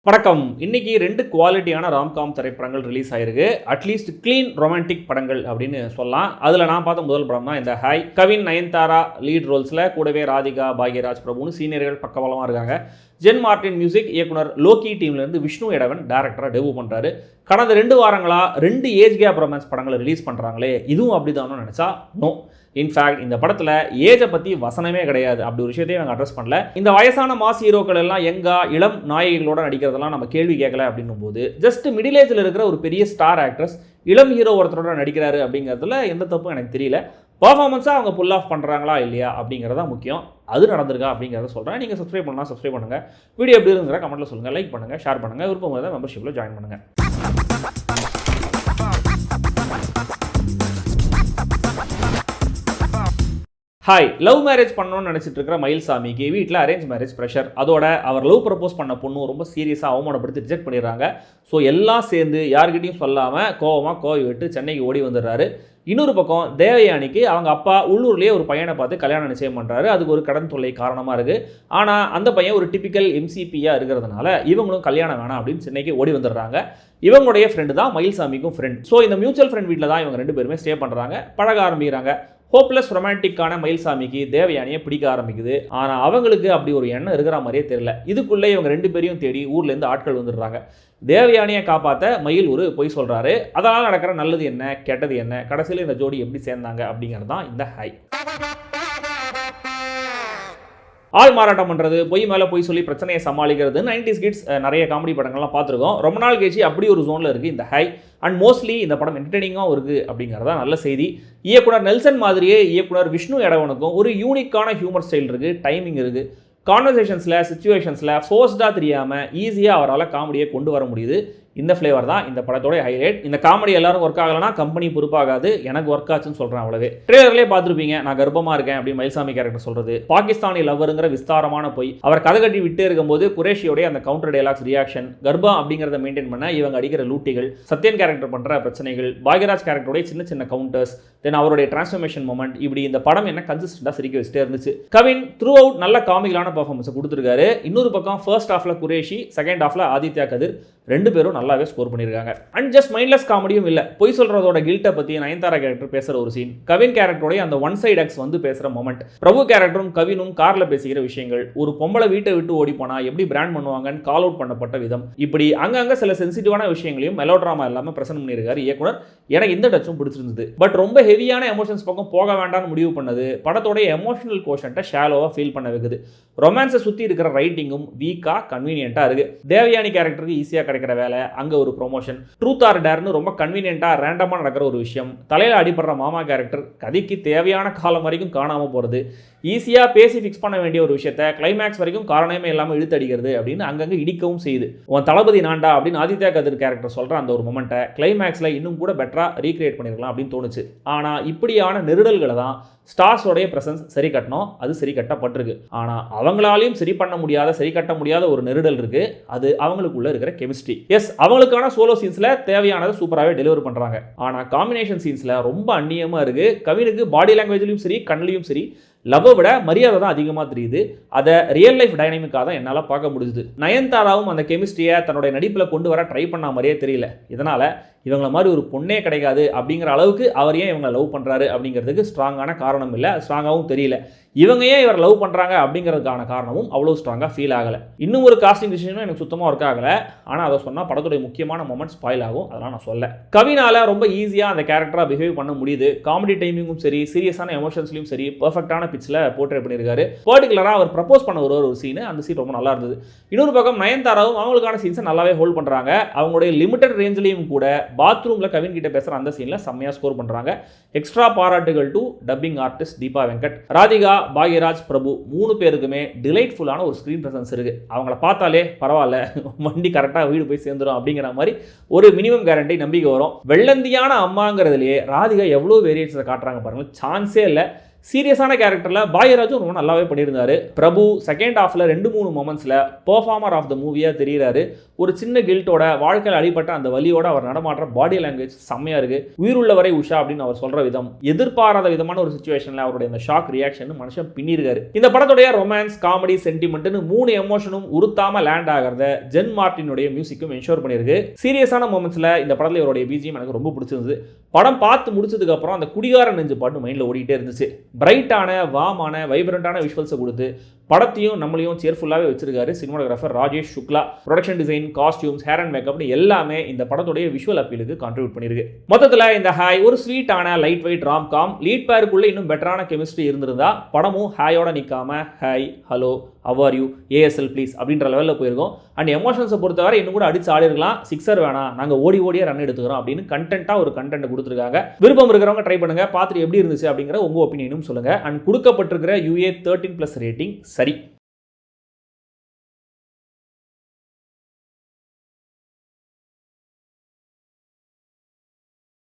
வணக்கம். இன்னைக்கு 2 குவாலிட்டியான ராம்காம் திரைப்படங்கள் ரிலீஸ் ஆயிருக்கு. அட்லீஸ்ட் கிளீன் ரொமான்டிக் படங்கள் அப்படின்னு சொல்லலாம். அதில் நான் பார்த்த முதல் படம் தான் இந்த ஹாய். கவின், நயன்தாரா லீட் ரோல்ஸில், கூடவே ராதிகா, பாக்யராஜ் பிரபுன்னு சீனியர்கள் பக்கபலமாக இருக்காங்க. ஜென் மார்டின் மியூசிக், இயக்குனர் லோக்கி டீம்லேருந்து விஷ்ணு எடவன் டேரக்டராக டெபியூ பண்ணுறாரு. கடந்த 2 வாரங்களாக 2 ஏஜ் கேப் ரொமான்ஸ் படங்களை ரிலீஸ் பண்ணுறாங்களே, இதுவும் அப்படி தானோ நினச்சா நோ. இன்ஃபேக்ட் இந்த படத்தில் ஏஜை பற்றி வசனமே கிடையாது. அப்படி ஒரு விஷயத்தையும் நாங்கள் அட்ரஸ் பண்ணல. இந்த வயசான மாஸ் ஹீரோக்கள் எல்லாம் எங்கா இளம் நாயகிகளோட நடிக்கிறதெல்லாம் நம்ம கேள்வி கேட்கல அப்படின்னும் போது, ஜஸ்ட் மிடில் ஏஜில் இருக்கிற ஒரு பெரிய ஸ்டார் ஆக்ட்ரஸ் இளம் ஹீரோ ஒருத்தரோட நடிக்கிறாரு அப்படிங்கிறதுல எந்த தப்பும் எனக்கு தெரியல. பர்ஃபார்மன்ஸாக அவங்க புல் ஆஃப் பண்ணுறாங்களா இல்லையா அப்படிங்கிறதா முக்கியம். அது நடந்திருக்கா அப்படிங்கிறத சொல்கிறேன். நீங்கள் சப்ஸ்கிரைப் பண்ணலாம், சப்ஸ்கிரைப் பண்ணுங்கள். வீடியோ எப்படி இருந்துங்கிற கமெண்ட்டில் சொல்லுங்கள், லைக் பண்ணுங்கள், ஷேர் பண்ணுங்கள். விருப்பம் தான் மெம்பர்ஷிப்பில் ஜாயின் பண்ணுங்கள். ஹாய். லவ் மேரேஜ் பண்ணணும்னு நினச்சிட்டு இருக்கிற மயில்சாமிக்கு வீட்டில் அரேஞ்ச் மேரேஜ் ப்ரெஷர். அதோட அவர் லவ் ப்ரப்போஸ் பண்ண பொண்ணு ரொம்ப சீரியஸாக அவமானப்படுத்தி ரிஜெக்ட் பண்ணிடுறாங்க. ஸோ எல்லாம் சேர்ந்து யார்கிட்டையும் சொல்லாமல் கோவி விட்டு சென்னைக்கு ஓடி வந்துடுறாரு. இன்னொரு பக்கம் தேவயானிக்கு அவங்க அப்பா உள்ளூர்லேயே ஒரு பையனை பார்த்து கல்யாணம் நிச்சயம் பண்ணுறாரு. அதுக்கு ஒரு கடன் தொல்லை காரணமாக இருக்குது. ஆனால் அந்த பையன் ஒரு டிபிக்கல் எம்சிபியாக இருக்கிறதுனால இவங்களும் கல்யாணம் வேணாம் அப்படின்னு சென்னைக்கு ஓடி வந்துடுறாங்க. இவங்களுடைய ஃப்ரெண்டு தான் மயில்சாமிக்கும் ஃப்ரெண்ட். ஸோ இந்த மியூச்சுவல் ஃப்ரெண்ட் வீட்டில் தான் இவங்க 2 பேருமே ஸ்டே பண்ணுறாங்க, பழக ஆரம்பிக்கிறாங்க. ஹோப்லெஸ் ரொமான்டிக்கான மயில்சாமிக்கு தேவயானியை பிடிக்க ஆரம்பிக்குது. ஆனால் அவங்களுக்கு அப்படி ஒரு எண்ணம் இருக்கிற மாதிரியே தெரியல. இதுக்குள்ளே இவங்க 2 பேரையும் தேடி ஊர்லேருந்து ஆட்கள் வந்துடுறாங்க. தேவயானியை காப்பாற்ற மயில் ஒரு பொய் சொல்கிறாரு. அதனால் நடக்கிற நல்லது என்ன, கெட்டது என்ன, கடைசியில் இந்த ஜோடி எப்படி சேர்ந்தாங்க அப்படிங்கிறது தான் இந்த ஹாய். ஆள் மாறாட்டம் பண்ணுறது, பொய் மேலே பொய் சொல்லி பிரச்சனையை சமாளிக்கிறது, 90s கிட்ஸ் நிறைய காமெடி படங்கள்லாம் பார்த்துருக்கோம். ரொம்ப நாள் கழிச்சு அப்படி ஒரு ஜோனில் இருக்குது இந்த ஹாய். அண்ட் மோஸ்ட்லி இந்த படம் என்டர்டெய்னிங்காகவும் இருக்குது அப்படிங்கிறதா நல்ல செய்தி. இயக்குனர் நெல்சன் மாதிரியே இயக்குனர் விஷ்ணு எடவனுக்கும் ஒரு யூனிக்கான ஹியூமர் ஸ்டைல் இருக்குது, டைமிங் இருக்குது. கான்வர்சேஷன்ஸில், சிச்சுவேஷன்ஸில் ஃபோர்ஸ்டாக தெரியாமல் ஈஸியாக அவரால் காமெடியை கொண்டு வர முடியுது. இந்த ஃப்ளேவர் தான் இந்த படத்தோட ஹைலைட். இந்த காமெடி எல்லாரும் ஒர்க் ஆகலைன்னா கம்பெனி பொறுப்பாகாது. எனக்கு ஒர்க் ஆச்சுன்னு சொல்கிறேன் அவ்வளவே. ட்ரெய்லர்லேயே பார்த்துருப்பீங்க, நான் கர்ப்பமாக இருக்கேன் அப்படின்னு மயில்சாமி கேரக்டர் சொல்கிறது. பாகிஸ்தானி லவ்வருங்கிற விஸ்தாரமான பொய். அவர் கதை கட்டி விட்டு இருக்கும்போது குரேஷியோடைய அந்த கவுண்டர் டயலாக்ஸ், ரியாக்ஷன், கர்ப்பம் அப்படிங்கிறத மெயின்டைன் பண்ண இவங்க அடிக்கிற லூட்டிகள், சத்யன் கேரக்டர் பண்ணுற பிரச்சனைகள், பாக்யராஜ் கேரக்டருடைய சின்ன சின்ன கவுண்டர்ஸ், தென் அவருடைய டிரான்ஸ்ஃபர்மேஷன் மொமெண்ட், இப்படி இந்த படம் என்ன கன்சிஸ்டண்டாக சிரிக்க வச்சுட்டே இருந்துச்சு. கவின் த்ரூ அவுட் நல்ல காமிகலான பர்ஃபார்மன்ஸை கொடுத்துருக்காரு. இன்னொரு பக்கம் ஃபர்ஸ்ட் ஹாஃபில் குரேஷி, செகண்ட் ஹாஃபில் ஆதித்யா கதிர் 2 பேரும் நல்லாவே ஸ்கோர் பண்ணியிருக்காங்க. அண்ட் ஜஸ்ட் மைண்ட்லெஸ் காமெடியும் இல்லை. பொய் சொல்கிறதோட கில்ட்டை பற்றி நயன்தாரா கேரக்டர் பேசுகிற ஒரு சீன், கவின் கேரக்டரோடைய அந்த ஒன் சைட் எக்ஸ் வந்து பேசுகிற மொமெண்ட், பிரபு கேரக்டரும் கவினும் காரில் பேசிக்கிற விஷயங்கள், ஒரு பொம்பளை வீட்டை விட்டு ஓடி போனால் எப்படி பிராண்ட் பண்ணுவாங்கன்னு கால் அவுட் பண்ணப்பட்ட விதம், இப்படி அங்கங்கே சில சென்சிட்டிவான விஷயங்களையும் மெலோட்ராமா இல்லாமல் பிரசன்ட் பண்ணியிருக்காரு இயக்குனர். எனக்கு இந்த டச்சும் பிடிச்சிருந்தது. பட் ரொம்ப ஹெவியான எமோஷன்ஸ் பக்கம் போக வேண்டாம்னு முடிவு பண்ணது படத்தோடைய எமோஷனல் கோஷன்ட்டை ஷாலோவாக ஃபீல் பண்ண வைக்குது. ரொமான்ஸை சுற்றி இருக்கிற ரைட்டிங்கும் வீக்காக கன்வீனியண்ட்டாக இருக்குது. தேவயானி கேரக்டருக்கு ஈஸியாக கிடைக்கிற வேலை, அங்கே ஒரு ப்ரொமோஷன், ட்ரூத் ஆர் டேர்னு ரொம்ப கன்வீனியண்ட்டாக ரேண்டமாக நடக்கிற ஒரு விஷயம், தலையில் அடிப்படுற மாமா கேரக்டர் கதைக்கு தேவையான காலம் வரைக்கும் காணாமல் போகிறது, ஈஸியாக பேசி ஃபிக்ஸ் பண்ண வேண்டிய ஒரு விஷயத்தை கிளைமேக்ஸ் வரைக்கும் காரணமே இல்லாமல் இழுத்து அடிக்கிறது அப்படின்னு அங்கங்கே இடிக்கவும் செய்யுது. உன் தளபதி நான்டா அப்படின்னு ஆதித்யா கதிர் கேரக்டர் சொல்கிற அந்த ஒரு மொமெண்ட்டை கிளைமேக்ஸில் இன்னும் கூட பெட்டராக ரீக்ரியேட் பண்ணியிருக்கலாம் அப்படின்னு தோணுச்சு. ஆனால் இப்படியான நெருடல்களை தான் ஸ்டார்ஸோடைய பிரசன்ஸ் சரி கட்டணும், அது சரி கட்டப்பட்டிருக்கு. ஆனால் அவங்களாலையும் சரி பண்ண முடியாத, சரி கட்ட முடியாத ஒரு நெருடல் இருக்குது. அது அவங்களுக்குள்ள இருக்கிற கெமிஸ்ட்ரி. எஸ், அவங்களுக்கான சோலோ சீன்ஸில் தேவையானதை சூப்பராகவே டெலிவர் பண்ணுறாங்க. ஆனால் காம்பினேஷன் சீன்ஸில் ரொம்ப அந்நியமாக இருக்குது. கவினுக்கு பாடி லாங்குவேஜ்லையும் சரி, கண்ணிலையும் சரி, லவ்வை விட மரியாதை தான் அதிகமாக தெரியுது. அதை ரியல் லைஃப் டைனமிக்காக தான் என்னால் பார்க்க முடியுது. நயன்தாராவும் அந்த கெமிஸ்ட்ரியை தன்னுடைய நடிப்பில் கொண்டு வர ட்ரை பண்ண மாதிரியே தெரியல. இதனால் இவங்களை மாதிரி ஒரு பொண்ணே கிடைக்காது அப்படிங்கிற அளவுக்கு அவர் ஏன் இவங்க லவ் பண்ணுறாரு அப்படிங்கிறதுக்கு ஸ்ட்ராங்கான காரணம் இல்லை, ஸ்ட்ராங்காகவும் தெரியல. இவங்க ஏன் இவர் லவ் பண்ணுறாங்க அப்படிங்கிறதுக்கான காரணமும் அவ்வளோ ஸ்ட்ராங்காக ஃபீல் ஆகலை. இன்னும் ஒரு காஸ்டிங் டிசிஷனும் எனக்கு சுத்தமாக ஒர்க் ஆகலை. ஆனால் அதை சொன்னால் படத்துடைய முக்கியமான மொமெண்ட் ஸ்பாயில் ஆகும், அதெல்லாம் நான் சொல்ல. கவினால் ரொம்ப ஈஸியாக அந்த கேரக்டராக பிஹேவ் பண்ண முடியுது. காமெடி டைமிங்கும் சரி, சீரியஸான எமோஷன்ஸ்லையும் சரி, பர்ஃபெக்டான பிச்சில் போர்ட்ரேட் பண்ணியிருக்காரு. பர்டிகுலராக அவர் ப்ரப்போஸ் பண்ண ஒரு சீனு, அந்த சீன் ரொம்ப நல்லா இருந்தது. இன்னொரு பக்கம் நயன்தாராவும் அவங்களுக்கான சீன்ஸை நல்லாவே ஹோல்ட் பண்ணுறாங்க. அவங்களுடைய லிமிட்டட் ரேஞ்சிலையும் கூட பாத்ரூமில் கவின் கிட்ட பேசுகிற அந்த சீனில் செம்மையாக ஸ்கோர் பண்ணுறாங்க. எக்ஸ்ட்ரா பாராட்டுகள் to dubbing artist Deepa Venkat, Radhika, Bhagyaraj Prabhu 3 பேருக்குமே டிலைட்ஃபுல்லான ஒரு ஸ்க்ரீன் ப்ரெசன்ஸ் இருக்குது. அவங்கள பார்த்தாலே பரவாயில்ல, வண்டி கரெக்டாக வீடு போய் சேர்ந்துடும் அப்படிங்கிற மாதிரி ஒரு மினிமம் கேரண்டி நம்பிக்கை வரும். வெள்ளந்தியான அம்மாங்கிறதுலேயே ராதிகா எவ்வளோ வேரியன்ஸை காட்டுறாங்க பாருங்கள், சான்ஸே இல்லை. சீரியஸான கேரக்டரில் பாக்யராஜும் ரொம்ப நல்லாவே பண்ணியிருந்தாரு. பிரபு செகண்ட் ஹாஃபில் 2-3 மொமெண்ட்ஸில் பெர்ஃபார்மர் ஆஃப் த மூவியாக தெரிகிறாரு. ஒரு சின்ன கில்ட்டோட வாழ்க்கையில் அடிபட்ட அந்த வலியோட அவர் நடமாடுற பாடி லாங்குவேஜ் செம்மையாக இருக்குது. உயிருள்ளவரை உஷா அப்படின்னு அவர் சொல்கிற விதம், எதிர்பாராத விதமான ஒரு சுச்சுவேஷனில் அவருடைய அந்த ஷாக் ரியாக்ஷன் மனுஷன் பின்னிருக்காரு. இந்த படத்துடைய ரொமான்ஸ், காமெடி, சென்டிமெண்ட்னு 3 எமோஷனும் உருத்தாம லேண்ட் ஆகிறத ஜென் மார்ட்டினுடைய மியூசிக்கும் என்ஷோர் பண்ணியிருக்கு. சீரியஸான மொமெண்ட்ஸில் இந்த படத்தில் இவருடைய பிஜிஎம் எனக்கு ரொம்ப பிடிச்சிருந்தது. படம் பார்த்து முடிச்சதுக்கு அப்புறம் அந்த குடிகார நெஞ்சு பாட்டு மைண்டில் ஓடிட்டே இருந்துச்சு. பிரைட்டான, வாமான, வைப்ரண்டான விஷுவல்ஸை கொடுத்து படத்தையும் நம்மளையும் சேர்ஃபுல்லாகவே வச்சிருக்காரு cinematographer Rajesh Shukla. Production design, costumes, hair and மேக்கப்னு எல்லாமே இந்த படத்துடைய விஷுவல் அப்பீலுக்கு கான்ட்ரிபியூட் பண்ணியிருக்கு. மொத்தத்தில் இந்த ஹாய் ஒரு ஸ்வீட்டான light weight rom com. Lead பேருக்குள்ளே இன்னும் பெட்டரான கெமிஸ்ட்ரி இருந்திருந்தா படமும் ஹாயோட நிற்காம hi, hello, how are you, ASL please அப்படின்ற லெவலில் போயிருக்கும். அண்ட் எமோஷன்ஸை பொறுத்தவரை இன்னும் கூட அடிச்சு ஆடிருக்கலாம். சிக்ஸர் வேணாம், நாங்கள் ஓடியே ரன் எடுத்துக்கிறோம் அப்படின்னு கண்டென்ட்டாக ஒரு கண்டென்ட் கொடுத்துருக்காங்க. விருப்பம் இருக்கிறவங்க ட்ரை பண்ணுங்க, பார்த்துட்டு எப்படி இருந்துச்சு அப்படிங்கிற உங்கள் ஒப்பீனியனும் சொல்லுங்கள். அண்ட் கொடுக்கப்பட்டிருக்கிற UA 13+ ரேட்டிங் சரி.